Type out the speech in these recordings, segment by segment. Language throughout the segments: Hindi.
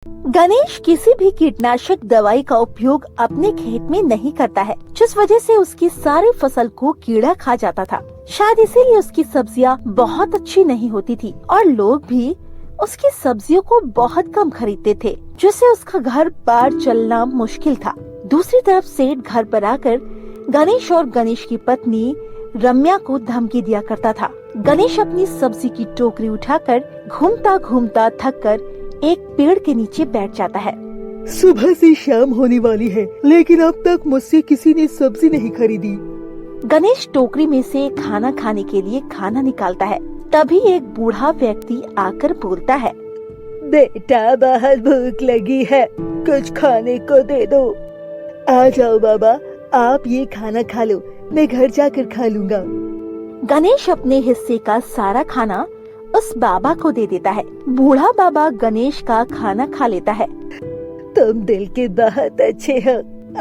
गणेश किसी भी कीटनाशक दवाई का उपयोग अपने खेत में नहीं करता है, जिस वजह से उसकी सारी फसल को कीड़ा खा जाता था। शायद इसीलिए उसकी सब्जियां बहुत अच्छी नहीं होती थी और लोग भी उसकी सब्जियों को बहुत कम खरीदते थे, जिससे उसका घर बार चलना मुश्किल था। दूसरी तरफ सेठ घर पर आकर गणेश और गणेश की पत्नी रम्या को धमकी दिया करता था। गणेश अपनी सब्जी की टोकरी उठाकर घूमता घूमता थककर एक पेड़ के नीचे बैठ जाता है। सुबह से शाम होने वाली है, लेकिन अब तक मुझसे किसी ने सब्जी नहीं खरीदी। गणेश टोकरी में से खाना खाने के लिए खाना निकालता है। तभी एक बूढ़ा व्यक्ति आकर बोलता है, बेटा बाहर भूख लगी है, कुछ खाने को दे दो। आ जाओ बाबा, आप ये खाना खा लो, मैं घर जाकर खा लूँगा। गणेश अपने हिस्से का सारा खाना उस बाबा को दे देता है। बूढ़ा बाबा गणेश का खाना खा लेता है। तुम दिल के बहुत अच्छे हो,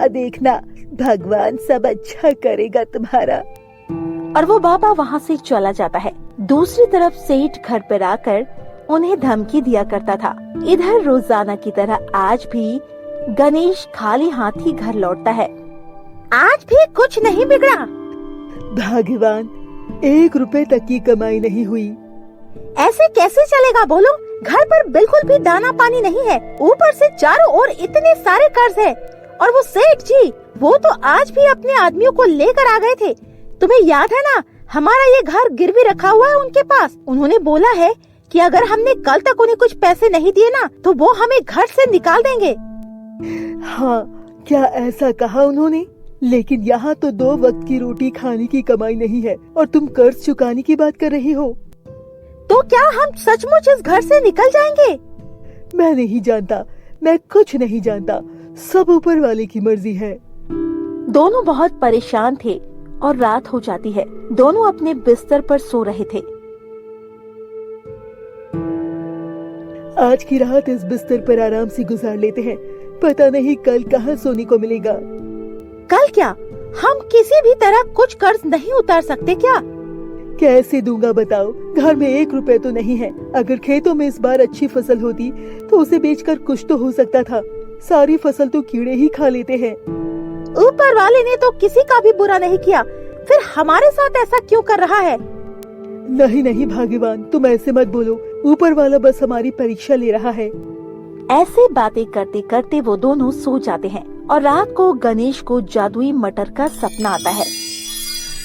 देखना भगवान सब अच्छा करेगा तुम्हारा। और वो बाबा वहाँ से चला जाता है। दूसरी तरफ सेठ घर पर आकर उन्हें धमकी दिया करता था। इधर रोजाना की तरह आज भी गणेश खाली हाथ ही घर लौटता है। आज भी कुछ नहीं बिगड़ा। भगवान, 1 रुपए तक की कमाई नहीं हुई। ऐसे कैसे चलेगा बोलो? घर पर बिल्कुल भी दाना पानी नहीं है, ऊपर से चारों ओर इतने सारे कर्ज है। और वो सेठ जी, वो तो आज भी अपने आदमियों को लेकर आ गए थे। तुम्हें याद है ना, हमारा ये घर गिरवी रखा हुआ है उनके पास। उन्होंने बोला है कि अगर हमने कल तक उन्हें कुछ पैसे नहीं दिए ना, तो वो हमें घर से निकाल देंगे। हाँ, क्या ऐसा कहा उन्होंने? लेकिन यहाँ तो 2 वक्त की रोटी खाने की कमाई नहीं है और तुम कर्ज चुकाने की बात कर रही हो। तो क्या हम सचमुच इस घर से निकल जाएंगे? मैं नहीं जानता, मैं कुछ नहीं जानता, सब ऊपर वाले की मर्जी है। दोनों बहुत परेशान थे और रात हो जाती है। दोनों अपने बिस्तर पर सो रहे थे। आज की रात इस बिस्तर पर आराम से गुजार लेते हैं, पता नहीं कल कहाँ सोने को मिलेगा। कल क्या? हम किसी भी तरह कुछ कर्ज नहीं उतार सकते क्या? कैसे दूंगा बताओ? घर में 1 रुपए तो नहीं है। अगर खेतों में इस बार अच्छी फसल होती तो उसे बेचकर कुछ तो हो सकता था। सारी फसल तो कीड़े ही खा लेते हैं। ऊपर वाले ने तो किसी का भी बुरा नहीं किया, फिर हमारे साथ ऐसा क्यों कर रहा है? नहीं नहीं भगवान, तुम ऐसे मत बोलो, ऊपर वाला बस हमारी परीक्षा ले रहा है। ऐसे बातें करते करते वो दोनों सो जाते हैं और रात को गणेश को जादुई मटर का सपना आता है।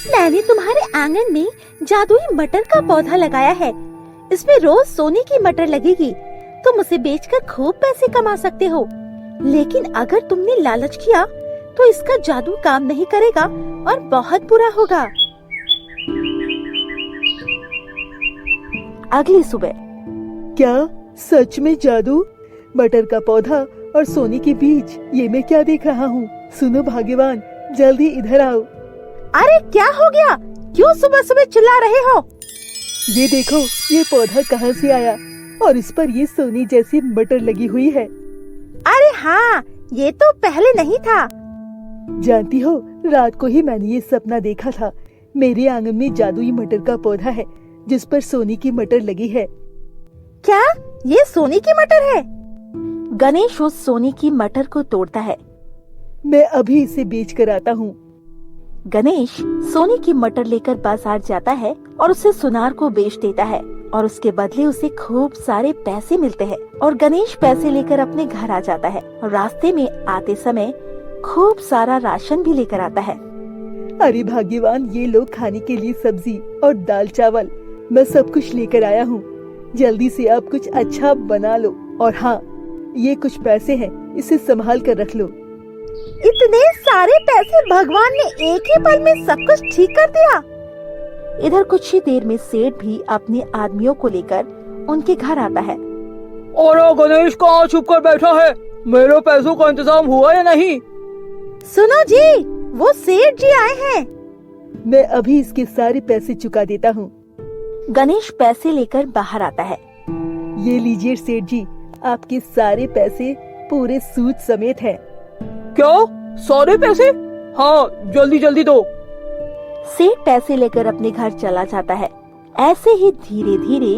मैंने तुम्हारे आंगन में जादुई मटर का पौधा लगाया है, इसमें रोज सोने की मटर लगेगी। तुम उसे बेचकर खूब पैसे कमा सकते हो, लेकिन अगर तुमने लालच किया तो इसका जादू काम नहीं करेगा और बहुत बुरा होगा। अगली सुबह। क्या सच में जादू? मटर का पौधा और सोने के बीज, ये मैं क्या देख रहा हूँ? सुनो भाग्यवान, जल्दी इधर आओ। अरे क्या हो गया? क्यों सुबह सुबह चिल्ला रहे हो? ये देखो, ये पौधा कहाँ से आया और इस पर ये सोने जैसी मटर लगी हुई है। अरे हाँ, ये तो पहले नहीं था। जानती हो, रात को ही मैंने ये सपना देखा था। मेरे आंगन में जादुई मटर का पौधा है जिस पर सोने की मटर लगी है। क्या ये सोने की मटर है? गणेश उस सोने की मटर को तोड़ता है। मैं अभी इसे बेच कर आता हूँ। गणेश सोने की मटर लेकर बाजार जाता है और उसे सुनार को बेच देता है और उसके बदले उसे खूब सारे पैसे मिलते हैं। और गणेश पैसे लेकर अपने घर आ जाता है और रास्ते में आते समय खूब सारा राशन भी लेकर आता है। अरे भाग्यवान, ये लोग खाने के लिए सब्जी और दाल चावल, मैं सब कुछ लेकर आया हूँ। जल्दी से आप कुछ अच्छा बना लो। और हाँ, ये कुछ पैसे हैं, इसे संभाल कर रख लो। इतने सारे पैसे भगवान ने एक ही पल में सब कुछ ठीक कर दिया। इधर कुछ ही देर में सेठ भी अपने आदमियों को लेकर उनके घर आता है। और गणेश कहाँ छुप कर बैठा है? मेरे पैसों का इंतजाम हुआ या नहीं? सुनो जी, वो सेठ जी आए हैं। मैं अभी इसके सारे पैसे चुका देता हूँ। गणेश पैसे लेकर बाहर आता है। ये लीजिए सेठ जी, आपके सारे पैसे पूरे सूद समेत हैं। क्या? सारे पैसे? हाँ, जल्दी जल्दी दो। सेठ पैसे लेकर अपने घर चला जाता है। ऐसे ही धीरे धीरे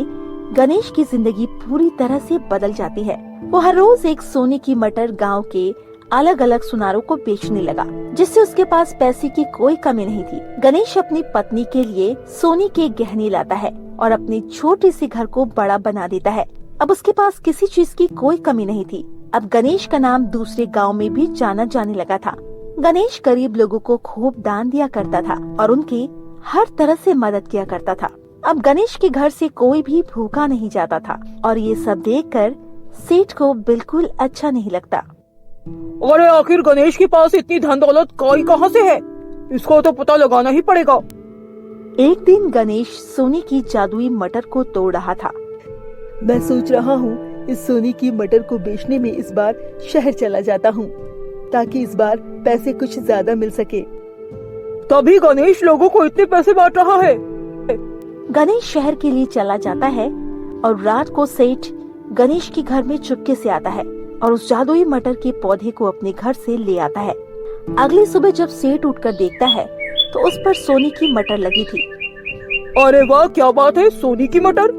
गणेश की जिंदगी पूरी तरह से बदल जाती है। वो हर रोज एक सोने की मटर गांव के अलग अलग सुनारों को बेचने लगा, जिससे उसके पास पैसे की कोई कमी नहीं थी। गणेश अपनी पत्नी के लिए सोने के गहने लाता है और अपने छोटे से घर को बड़ा बना देता है। अब उसके पास किसी चीज की कोई कमी नहीं थी। अब गणेश का नाम दूसरे गांव में भी जाना जाने लगा था। गणेश गरीब लोगों को खूब दान दिया करता था और उनकी हर तरह से मदद किया करता था। अब गणेश के घर से कोई भी भूखा नहीं जाता था और ये सब देखकर सेठ को बिल्कुल अच्छा नहीं लगता। अरे आखिर गणेश के पास इतनी धन दौलत कोई कहाँ से है? इसको तो पता लगाना ही पड़ेगा। एक दिन गणेश सोने की जादुई मटर को तोड़ रहा था। मैं सोच रहा हूँ इस सोने की मटर को बेचने में इस बार शहर चला जाता हूँ, ताकि इस बार पैसे कुछ ज्यादा मिल सके। तभी गणेश लोगों को इतने पैसे बांट रहा है। गणेश शहर के लिए चला जाता है और रात को सेठ गणेश के घर में चुपके से आता है और उस जादुई मटर के पौधे को अपने घर से ले आता है। अगली सुबह जब सेठ उठकर देखता है तो उस पर सोने की मटर लगी थी। अरे वाह, क्या बात है, सोने की मटर।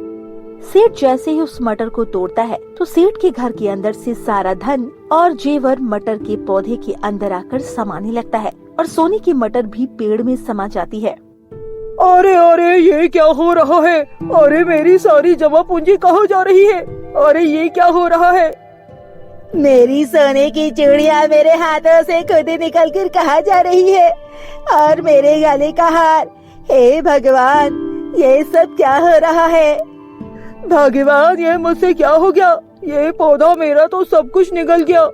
सेठ जैसे ही उस मटर को तोड़ता है तो सेठ के घर के अंदर से सारा धन और जेवर मटर के पौधे के अंदर आकर समाने लगता है और सोने की मटर भी पेड़ में समा जाती है। अरे अरे, ये क्या हो रहा है? अरे मेरी सारी जमा पूंजी कहाँ जा रही है? अरे ये क्या हो रहा है? मेरी सोने की चूड़ियां मेरे हाथों से खुद ही निकल कर कहाँ जा रही है? और मेरे गले का हार, हे भगवान, ये सब क्या हो रहा है? भगवान, ये मुझसे क्या हो गया? ये पौधा मेरा तो सब कुछ निकल गया।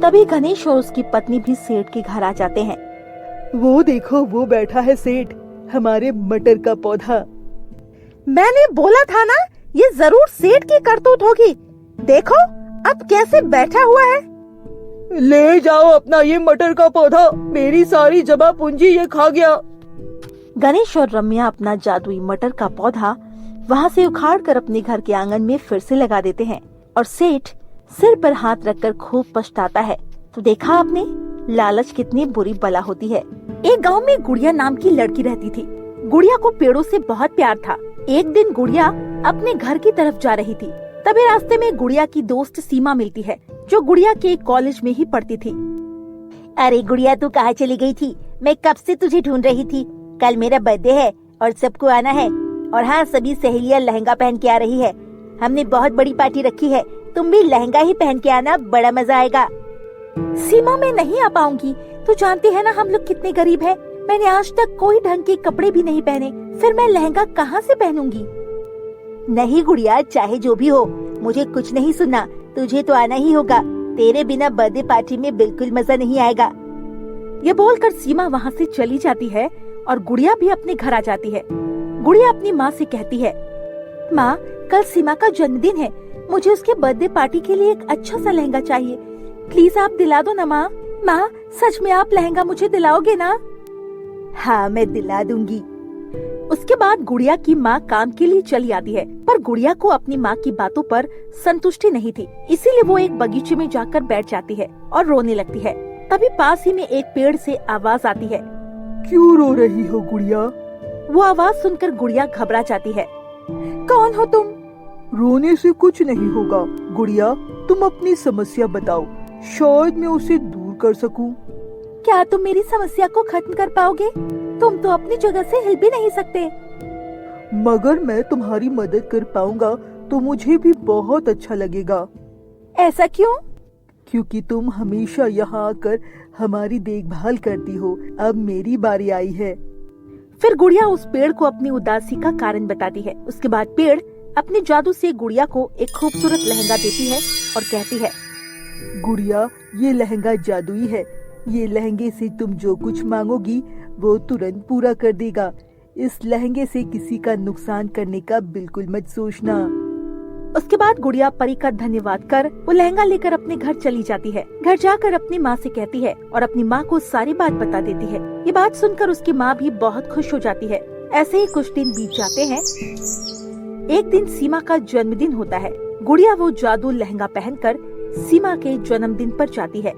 तभी गणेश और उसकी पत्नी भी सेठ के घर आ जाते हैं। वो देखो, वो बैठा है सेठ, हमारे मटर का पौधा। मैंने बोला था ना, ये जरूर सेठ की करतूत होगी। देखो अब कैसे बैठा हुआ है। ले जाओ अपना ये मटर का पौधा, मेरी सारी जमा पूंजी ये खा गया। गणेश और रम्या अपना जादुई मटर का पौधा वहाँ से उखाड़कर अपने घर के आंगन में फिर से लगा देते हैं और सेठ सिर पर हाथ रखकर खूब पछताता है। तो देखा आपने, लालच कितनी बुरी बला होती है। एक गांव में गुड़िया नाम की लड़की रहती थी। गुड़िया को पेड़ों से बहुत प्यार था। एक दिन गुड़िया अपने घर की तरफ जा रही थी, तभी रास्ते में गुड़िया की दोस्त सीमा मिलती है, जो गुड़िया के कॉलेज में ही पढ़ती थी। अरे गुड़िया, तू कहाँ चली गई थी? मैं कब से तुझे ढूंढ रही थी। कल मेरा बर्थडे है और सबको आना है। और हाँ, सभी सहेलियाँ लहंगा पहन के आ रही है। हमने बहुत बड़ी पार्टी रखी है, तुम भी लहंगा ही पहन के आना, बड़ा मजा आएगा। सीमा, मैं नहीं आ पाऊंगी। तू जानती है ना हम लोग कितने गरीब हैं। मैंने आज तक कोई ढंग के कपड़े भी नहीं पहने, फिर मैं लहंगा कहाँ से पहनूंगी? नहीं गुड़िया, चाहे जो भी हो, मुझे कुछ नहीं सुनना, तुझे तो आना ही होगा। तेरे बिना बर्थडे पार्टी में बिल्कुल मजा नहीं आएगा। ये बोलकर सीमा वहाँ से चली जाती है और गुड़िया भी अपने घर आ जाती है। गुड़िया अपनी माँ से कहती है, माँ, कल सीमा का जन्मदिन है, मुझे उसके बर्थडे पार्टी के लिए एक अच्छा सा लहंगा चाहिए। प्लीज आप दिला दो ना माँ। माँ, सच में आप लहंगा मुझे दिलाओगे ना? हाँ, मैं दिला दूंगी। उसके बाद गुड़िया की माँ काम के लिए चली आती है, पर गुड़िया को अपनी माँ की बातों पर संतुष्टि नहीं थी, इसीलिए वो एक बगीचे में जाकर बैठ जाती है और रोने लगती है। तभी पास ही में एक पेड़ से आवाज आती है। क्यों रो रही हो गुड़िया? वो आवाज सुनकर गुड़िया घबरा जाती है। कौन हो तुम? रोने से कुछ नहीं होगा गुड़िया, तुम अपनी समस्या बताओ, शायद मैं उसे दूर कर सकूं। क्या तुम मेरी समस्या को खत्म कर पाओगे? तुम तो अपनी जगह से हिल भी नहीं सकते। मगर मैं तुम्हारी मदद कर पाऊंगा तो मुझे भी बहुत अच्छा लगेगा। ऐसा क्यों? क्योंकि तुम हमेशा यहाँ आकर हमारी देखभाल करती हो। अब मेरी बारी आई है। फिर गुड़िया उस पेड़ को अपनी उदासी का कारण बताती है। उसके बाद पेड़ अपने जादू से गुड़िया को एक खूबसूरत लहंगा देती है और कहती है, गुड़िया, ये लहंगा जादुई है। ये लहंगे से तुम जो कुछ मांगोगी वो तुरंत पूरा कर देगा। इस लहंगे से किसी का नुकसान करने का बिल्कुल मत सोचना। उसके बाद गुड़िया परी का धन्यवाद कर वो लहंगा लेकर अपने घर चली जाती है। घर जाकर अपनी माँ से कहती है और अपनी माँ को सारी बात बता देती है। ये बात सुनकर उसकी माँ भी बहुत खुश हो जाती है। ऐसे ही कुछ दिन बीत जाते हैं। एक दिन सीमा का जन्मदिन होता है। गुड़िया वो जादू लहंगा पहनकर सीमा के जन्मदिन पर जाती है।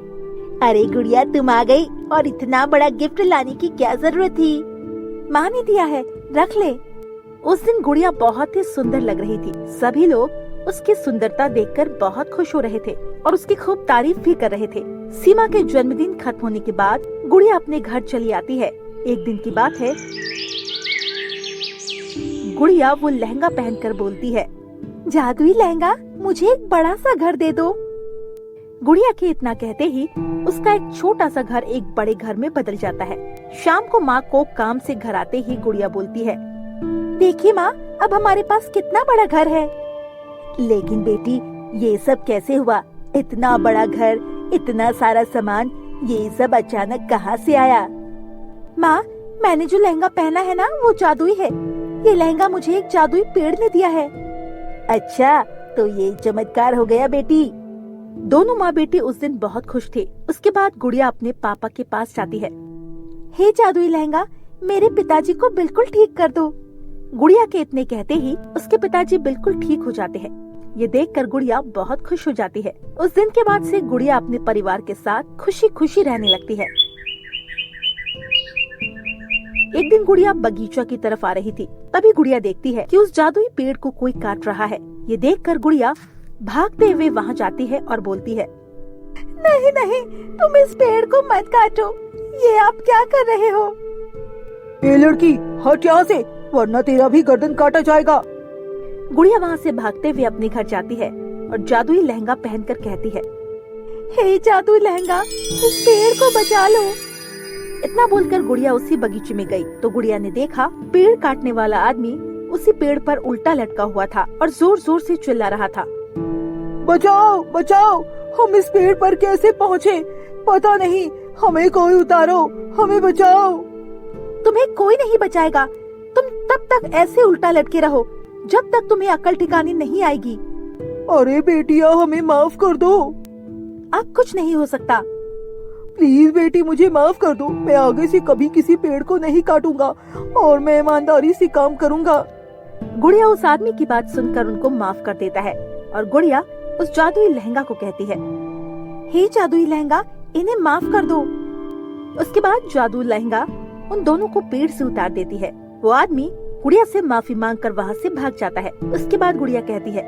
अरे गुड़िया, तुम आ गई, और इतना बड़ा गिफ्ट लाने की क्या जरूरत थी? माँ ने दिया है, रख ले। उस दिन गुड़िया बहुत ही सुंदर लग रही थी। सभी लोग उसकी सुंदरता देखकर बहुत खुश हो रहे थे और उसकी खूब तारीफ भी कर रहे थे। सीमा के जन्मदिन खत्म होने के बाद गुड़िया अपने घर चली आती है। एक दिन की बात है, गुड़िया वो लहंगा पहनकर बोलती है, जादुई लहंगा, मुझे एक बड़ा सा घर दे दो। गुड़िया के इतना कहते ही उसका एक छोटा सा घर एक बड़े घर में बदल जाता है। शाम को माँ को काम से घर आते ही गुड़िया बोलती है, देखिए माँ, अब हमारे पास कितना बड़ा घर है। लेकिन बेटी, ये सब कैसे हुआ? इतना बड़ा घर, इतना सारा सामान, ये सब अचानक कहाँ से आया? माँ, मैंने जो लहंगा पहना है ना, वो जादुई है। ये लहंगा मुझे एक जादुई पेड़ ने दिया है। अच्छा, तो ये चमत्कार हो गया बेटी। दोनों माँ बेटी उस दिन बहुत खुश थे। उसके बाद गुड़िया अपने पापा के पास जाती है। हे जादुई लहंगा, मेरे पिताजी को बिल्कुल ठीक कर दो। गुड़िया के इतने कहते ही उसके पिताजी बिल्कुल ठीक हो जाते हैं। ये देखकर गुड़िया बहुत खुश हो जाती है। उस दिन के बाद से गुड़िया अपने परिवार के साथ खुशी खुशी रहने लगती है। एक दिन गुड़िया बगीचा की तरफ आ रही थी। तभी गुड़िया देखती है कि उस जादुई पेड़ को कोई काट रहा है। ये देखकर गुड़िया भागते हुए वहाँ जाती है और बोलती है, नहीं नहीं, तुम इस पेड़ को मत काटो। ये आप क्या कर रहे हो? ये लड़की, हट यहाँ से, वरना तेरा भी गर्दन काटा जाएगा। गुड़िया वहाँ से भागते हुए अपने घर जाती है और जादुई लहंगा पहनकर कहती है, हे जादुई लहंगा, इस पेड़ को बचा लो। इतना बोलकर गुड़िया उसी बगीचे में गई तो गुड़िया ने देखा पेड़ काटने वाला आदमी उसी पेड़ पर उल्टा लटका हुआ था और जोर जोर से चिल्ला रहा था, बचाओ बचाओ, हम इस पेड़ पर कैसे पहुँचे? पता नहीं, हमें कोई उतारो, हमें बचाओ। तुम्हें कोई नहीं बचाएगा। तुम तब तक ऐसे उल्टा लटके रहो जब तक तुम्हें अकल ठिकाने नहीं आएगी। अरे बेटिया, हमें माफ कर दो। अब कुछ नहीं हो सकता। प्लीज बेटी, मुझे माफ कर दो। मैं आगे से कभी किसी पेड़ को नहीं काटूंगा और मैं ईमानदारी से काम करूंगा। गुड़िया उस आदमी की बात सुनकर उनको माफ कर देता है और गुड़िया उस जादुई लहंगा को कहती है, हे जादुई लहंगा, इन्हें माफ कर दो। उसके बाद जादुई लहंगा उन दोनों को पेड़ से उतार देती है। वो आदमी गुड़िया से माफी मांगकर वहाँ से भाग जाता है। उसके बाद गुड़िया कहती है,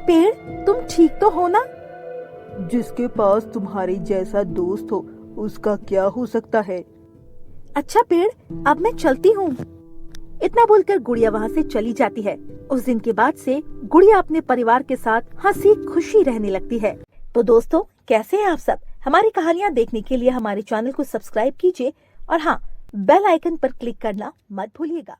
पेड़, तुम ठीक तो हो ना? जिसके पास तुम्हारे जैसा दोस्त हो, उसका क्या हो सकता है? अच्छा पेड़, अब मैं चलती हूँ। इतना बोलकर गुड़िया वहाँ से चली जाती है। उस दिन के बाद से गुड़िया अपने परिवार के साथ हंसी खुशी रहने लगती है। तो दोस्तों, कैसे हैं आप सब? हमारी कहानियाँ देखने के लिए हमारे चैनल को सब्सक्राइब कीजिए और हाँ, बेल आइकन पर क्लिक करना मत भूलिएगा।